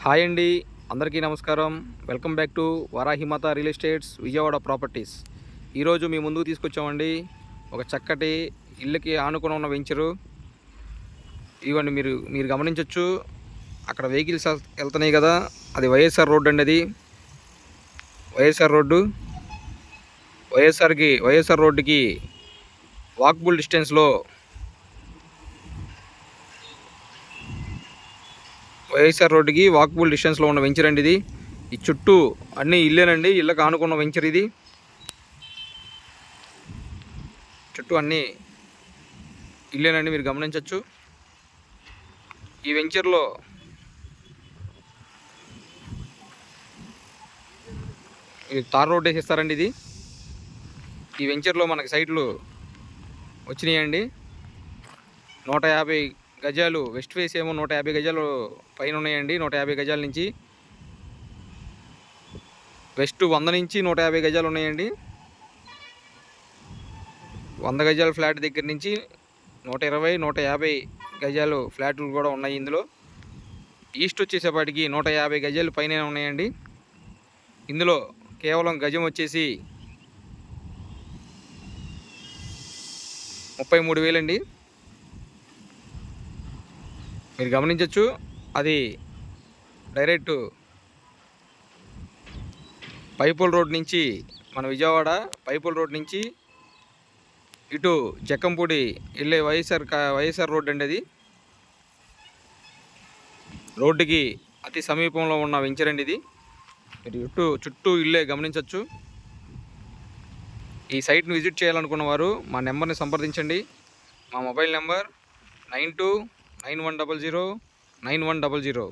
Hi అండి, అందరికీ నమస్కారం. Welcome back to Varahimata real estates Vijayawada properties. ఈరోజు మీ ముందుకు తీసుకొచ్చామండి ఒక చక్కటి ఇళ్ళకి ఆనుకొని ఉన్న వెంచరు. ఇవన్నీ మీరు గమనించవచ్చు. అక్కడ వెహికల్స్ వెళ్తున్నాయి కదా, అది వైఎస్ఆర్ రోడ్డు అండి. అది వైఎస్ఆర్ రోడ్డు. వైఎస్ఆర్ రోడ్డుకి వాకబుల్ డిస్టెన్స్లో ఉన్న వెంచర్ అండి ఇది. ఈ చుట్టూ అన్ని ఇల్లేనండి, ఇళ్ళకి ఆనుకున్న వెంచర్ ఇది. చుట్టూ అన్ని ఇల్లేనండి, మీరు గమనించవచ్చు. ఈ వెంచర్లో తార్ రోడ్ వేసిస్తారండి. ఇది ఈ వెంచర్లో మనకి సైట్లు వచ్చినాయండి. 150 గజాలు వెస్ట్ ఫేస్ ఏమో 150 గజాలు పైన ఉన్నాయండి. 150 గజాల నుంచి వెస్ట్ 100 నుంచి 150 గజాలు ఉన్నాయండి. 100 గజాల ఫ్లాట్ దగ్గర నుంచి 120, 150 గజాలు ఫ్లాట్లు కూడా ఉన్నాయి ఇందులో. ఈస్ట్ వచ్చేసేపాటికి 150 గజాలు పైన ఉన్నాయండి. ఇందులో కేవలం గజం వచ్చేసి 33,000 అండి. మీరు గమనించవచ్చు. అది డైరెక్ట్ పైపోల్ రోడ్ నుంచి, మన విజయవాడ పైపోల్ రోడ్ నుంచి ఇటు జక్కంపూడి వెళ్ళే వైఎస్ఆర్ రోడ్ అండి. అది రోడ్డుకి అతి సమీపంలో ఉన్న వెంచర్ అండి ఇది. మీరు చుట్టూ ఇల్లే గమనించవచ్చు. ఈ సైట్ని విజిట్ చేయాలనుకున్న వారు మా నెంబర్ని సంప్రదించండి. మా మొబైల్ నెంబర్ 9291009100.